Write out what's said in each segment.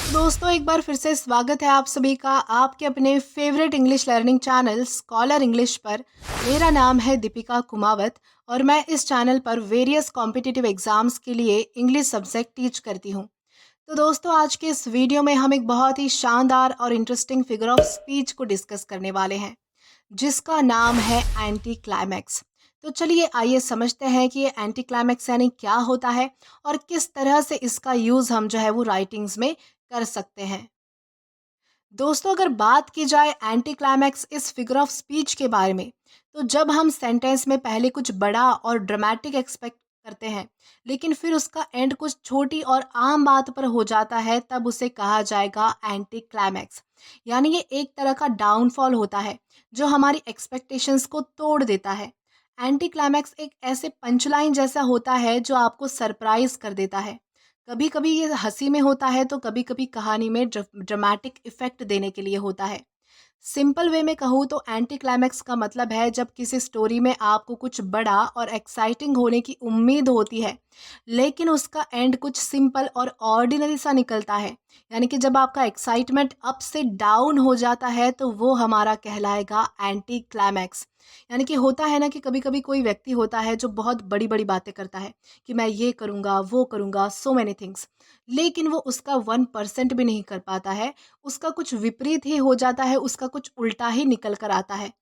दोस्तों एक बार फिर से स्वागत है आप सभी का आपके अपने favourite English learning channel scholar English पर। मेरा नाम है दीपिका कुमावत और मैं इस चैनल पर वेरियस कॉम्पिटिटिव एग्जाम्स के लिए इंग्लिश सब्जेक्ट टीच करती हूँ। तो दोस्तों आज के इस वीडियो में हम एक बहुत ही शानदार और इंटरेस्टिंग फिगर ऑफ स्पीच को डिस्कस करने वाले हैं जिसका नाम है एंटी क्लाइमैक्स। तो चलिए आइए समझते हैं कि ये एंटी क्लाइमैक्स यानी क्या होता है और किस तरह से इसका यूज़ हम जो है वो राइटिंग्स में कर सकते हैं। दोस्तों अगर बात की जाए एंटी क्लाइमैक्स इस फिगर ऑफ स्पीच के बारे में, तो जब हम सेंटेंस में पहले कुछ बड़ा और ड्रामेटिक एक्सपेक्ट करते हैं लेकिन फिर उसका एंड कुछ छोटी और आम बात पर हो जाता है, तब उसे कहा जाएगा एंटी क्लाइमैक्स। यानी ये एक तरह का डाउनफॉल होता है जो हमारी एक्सपेक्टेशंस को तोड़ देता है। एंटी क्लाइमैक्स एक ऐसे पंचलाइन जैसा होता है जो आपको सरप्राइज कर देता है। कभी कभी ये हंसी में होता है तो कभी कभी कहानी में ड्रामेटिक इफेक्ट देने के लिए होता है। सिंपल वे में कहूँ तो एंटी क्लाइमैक्स का मतलब है जब किसी स्टोरी में आपको कुछ बड़ा और एक्साइटिंग होने की उम्मीद होती है लेकिन उसका एंड कुछ सिंपल और ऑर्डिनरी सा निकलता है। यानी कि जब आपका एक्साइटमेंट अप से डाउन हो जाता है तो वो हमारा कहलाएगा एंटी क्लाइमैक्स। यानी कि होता है ना कि कभी कभी कोई व्यक्ति होता है जो बहुत बड़ी बड़ी बातें करता है कि मैं ये करूँगा वो करूँगा सो मैनी थिंग्स, लेकिन वो उसका 1% भी नहीं कर पाता है। उसका कुछ विपरीत ही हो जाता है, उसका कुछ उल्टा ही निकल कर आता है।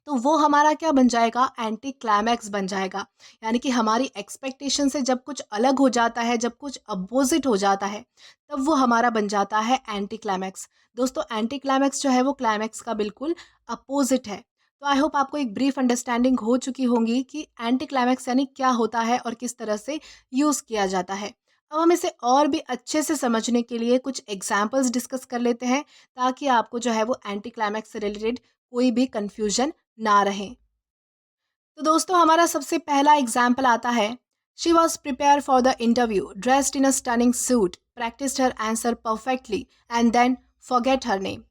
तो वो हमारा क्या बन जाएगा? एंटी क्लाइमैक्स बन जाएगा। यानी कि हमारी एक्सपेक्टेशन से जब कुछ अलग हो जाता है, जब कुछ अपोज़िट हो जाता है, तब वो हमारा बन जाता है एंटी क्लाइमैक्स। दोस्तों एंटी क्लाइमैक्स जो है वो क्लाइमैक्स का बिल्कुल अपोज़िट है। तो आई होप आपको एक ब्रीफ अंडरस्टैंडिंग हो चुकी होंगी कि एंटी क्लाइमैक्स यानी क्या होता है और किस तरह से यूज़ किया जाता है। अब हम इसे और भी अच्छे से समझने के लिए कुछ एग्जाम्पल्स डिस्कस कर लेते हैं ताकि आपको जो है वो एंटी क्लाइमैक्स से रिलेटेड कोई भी कन्फ्यूजन ना रहे। तो दोस्तों हमारा सबसे पहला एग्जाम्पल आता है। She was prepare for the interview dressed in a stunning suit, practised her answer perfectly and then forget her name.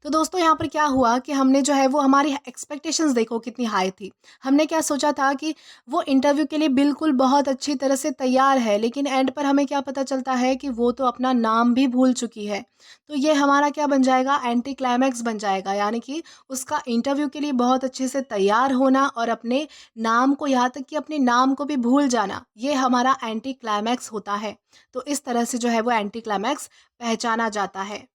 तो दोस्तों यहाँ पर क्या हुआ कि हमने जो है वो हमारी एक्सपेक्टेशंस देखो कितनी हाई थी। हमने क्या सोचा था कि वो इंटरव्यू के लिए बिल्कुल बहुत अच्छी तरह से तैयार है, लेकिन एंड पर हमें क्या पता चलता है कि वो तो अपना नाम भी भूल चुकी है। तो ये हमारा क्या बन जाएगा? एंटी क्लाइमैक्स बन जाएगा। यानी कि उसका इंटरव्यू के लिए बहुत अच्छे से तैयार होना और अपने नाम को, यहाँ तक कि अपने नाम को भी भूल जाना, ये हमारा एंटी क्लाइमैक्स होता है। तो इस तरह से जो है वो एंटी क्लाइमैक्स पहचाना जाता है।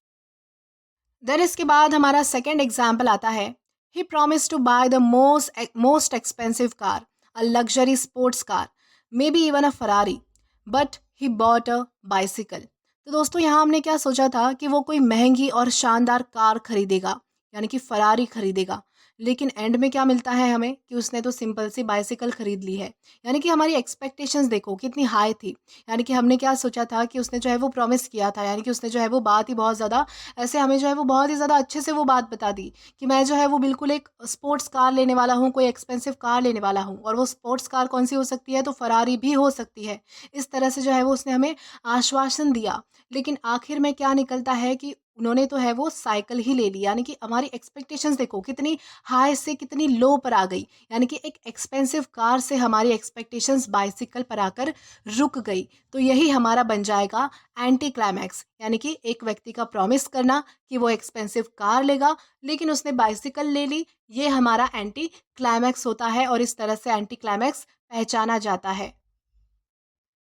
देन इसके बाद हमारा सेकंड एग्जाम्पल आता है। He promise to buy the most expensive car, a luxury sports car, maybe even a Ferrari, but he bought a bicycle. तो दोस्तों यहाँ हमने क्या सोचा था कि वो कोई महंगी और शानदार कार खरीदेगा, यानी कि फरारी खरीदेगा, लेकिन एंड में क्या मिलता है हमें कि उसने तो सिंपल सी बाइसिकल खरीद ली है। यानी कि हमारी एक्सपेक्टेशंस देखो कितनी हाई थी। यानी कि हमने क्या सोचा था कि उसने जो है वो प्रॉमिस किया था, यानी कि उसने जो है वो बात ही बहुत ज़्यादा ऐसे हमें जो है वो बहुत ही ज़्यादा अच्छे से वो बात बता दी कि मैं जो है वो बिल्कुल एक स्पोर्ट्स कार लेने वाला हूँ, कोई एक्सपेंसिव कार लेने वाला हूँ, और वो स्पोर्ट्स कार कौन सी हो सकती है? तो फरारी भी हो सकती है। इस तरह से जो है वो उसने हमें आश्वासन दिया, लेकिन आखिर में क्या निकलता है कि उन्होंने तो है वो साइकिल ही ले ली। यानी कि हमारी एक्सपेक्टेशंस देखो कितनी हाई से कितनी लो पर आ गई। यानी कि एक एक्सपेंसिव कार से हमारी एक्सपेक्टेशंस बाइसिकल पर आकर रुक गई। तो यही हमारा बन जाएगा एंटी क्लाइमैक्स। यानी कि एक व्यक्ति का प्रॉमिस करना कि वो एक्सपेंसिव कार लेगा लेकिन उसने बाइसिकल ले ली, ये हमारा एंटी क्लाइमैक्स होता है और इस तरह से एंटी क्लाइमैक्स पहचाना जाता है।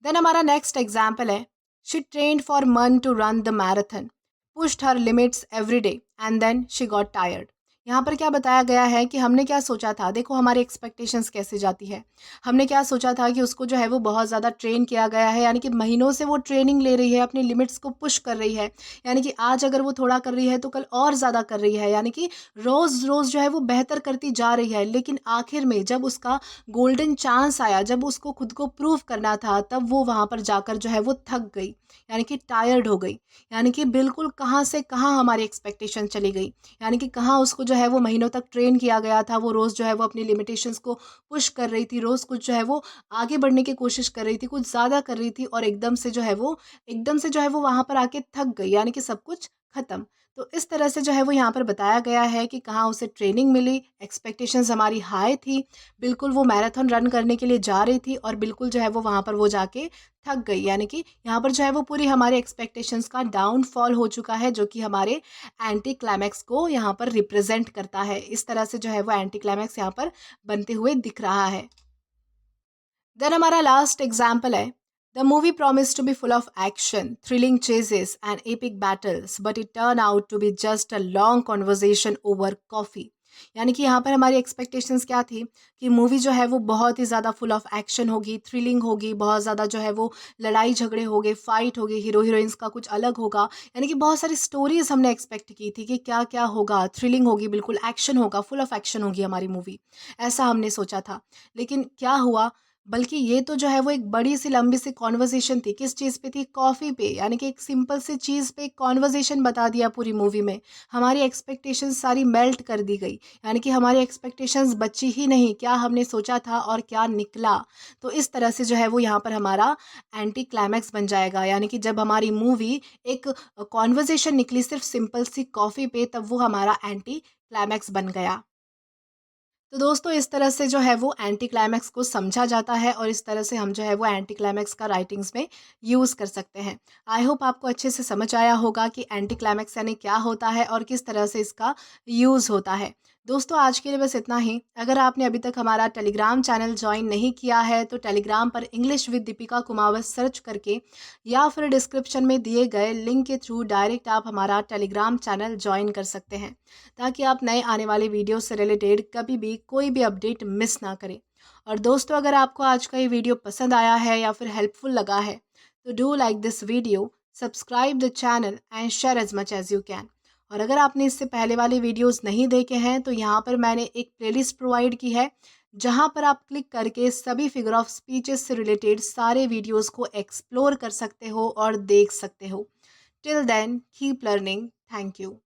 देन हमारा नेक्स्ट एग्जाम्पल है। शी ट्रेन्ड फॉर मन to run the marathon, pushed her limits every day and then she got tired. यहाँ पर क्या बताया गया है कि हमने क्या सोचा था, देखो हमारी एक्सपेक्टेशंस कैसे जाती है। हमने क्या सोचा था कि उसको जो है वो बहुत ज़्यादा ट्रेन किया गया है, यानी कि महीनों से वो ट्रेनिंग ले रही है, अपनी लिमिट्स को पुश कर रही है। यानी कि आज अगर वो थोड़ा कर रही है तो कल और ज़्यादा कर रही है। यानी कि रोज़ रोज़ जो है वो बेहतर करती जा रही है, लेकिन आखिर में जब उसका गोल्डन चांस आया, जब उसको खुद को प्रूव करना था, तब वो वहाँ पर जाकर जो है वो थक गई, यानी कि टायर्ड हो गई। यानी कि बिल्कुल कहाँ से कहाँ हमारी एक्सपेक्टेशन चली गई। यानी कि कहाँ उसको जो है वो महीनों तक ट्रेन किया गया था, वो रोज़ जो है वो अपनी लिमिटेशंस को पुश कर रही थी, रोज़ कुछ जो है वो आगे बढ़ने की कोशिश कर रही थी, कुछ ज़्यादा कर रही थी, और एकदम से जो है वो वहाँ पर आके थक गई, यानी कि सब कुछ ख़त्म। तो इस तरह से जो है वो यहाँ पर बताया गया है कि कहाँ उसे ट्रेनिंग मिली, एक्सपेक्टेशंस हमारी हाई थी, बिल्कुल वो मैराथन रन करने के लिए जा रही थी और बिल्कुल जो है वो वहाँ पर वो जाके थक गई। यानी कि यहाँ पर जो है वो पूरी हमारे एक्सपेक्टेशंस का डाउनफॉल हो चुका है, जो कि हमारे एंटी क्लाइमैक्स को यहाँ पर रिप्रेजेंट करता है। इस तरह से जो है वो एंटी क्लाइमैक्स यहाँ पर बनते हुए दिख रहा है। देन हमारा लास्ट एग्जाम्पल है, the movie promise to be full of action, thrilling chases and epic battles, but it turn out to be just a long conversation over coffee. यानी कि यहाँ पर हमारी एक्सपेक्टेशंस क्या थी कि मूवी जो है वो बहुत ही ज़्यादा फुल ऑफ एक्शन होगी, थ्रिलिंग होगी, बहुत ज़्यादा जो है वो लड़ाई झगड़े होंगे, फाइट होगी, हीरो हीरोइंस का कुछ अलग होगा। यानी कि बहुत सारी स्टोरीज हमने एक्सपेक्ट की थी कि क्या क्या होगा, थ्रिलिंग होगी, बिल्कुल एक्शन होगा, फुल ऑफ एक्शन होगी हमारी मूवी, ऐसा हमने सोचा था। लेकिन क्या हुआ, बल्कि ये तो जो है वो एक बड़ी सी लंबी सी कॉन्वर्सेशन थी। किस चीज़ पे थी? कॉफ़ी पे। यानी कि एक सिंपल सी चीज़ पे कॉन्वर्सेशन बता दिया पूरी मूवी में। हमारी एक्सपेक्टेशंस सारी मेल्ट कर दी गई। यानी कि हमारी एक्सपेक्टेशंस बची ही नहीं, क्या हमने सोचा था और क्या निकला। तो इस तरह से जो है वो यहाँ पर हमारा एंटी क्लाइमैक्स बन जाएगा। यानी कि जब हमारी मूवी एक कॉन्वर्सेशन निकली सिर्फ सिंपल सी कॉफ़ी पे, तब वो हमारा एंटी क्लाइमैक्स बन गया। तो दोस्तों इस तरह से जो है वो एंटी क्लाइमैक्स को समझा जाता है और इस तरह से हम जो है वो एंटी क्लाइमैक्स का राइटिंग्स में यूज़ कर सकते हैं। आई होप आपको अच्छे से समझ आया होगा कि एंटी क्लाइमैक्स यानी क्या होता है और किस तरह से इसका यूज़ होता है। दोस्तों आज के लिए बस इतना ही। अगर आपने अभी तक हमारा टेलीग्राम चैनल ज्वाइन नहीं किया है तो टेलीग्राम पर English with Deepika Kumawat search करके या फिर डिस्क्रिप्शन में दिए गए लिंक के थ्रू डायरेक्ट आप हमारा टेलीग्राम चैनल ज्वाइन कर सकते हैं, ताकि आप नए आने वाले वीडियो से रिलेटेड कभी भी कोई भी अपडेट मिस ना करें। और दोस्तों अगर आपको आज का ये वीडियो पसंद आया है या फिर हेल्पफुल लगा है तो do like this video, subscribe the channel and share as much as you can. और अगर आपने इससे पहले वाले वीडियोस नहीं देखे हैं तो यहाँ पर मैंने एक प्लेलिस्ट प्रोवाइड की है, जहाँ पर आप क्लिक करके सभी फिगर ऑफ स्पीचेस से रिलेटेड सारे वीडियोस को एक्सप्लोर कर सकते हो और देख सकते हो। Till then keep learning. Thank you.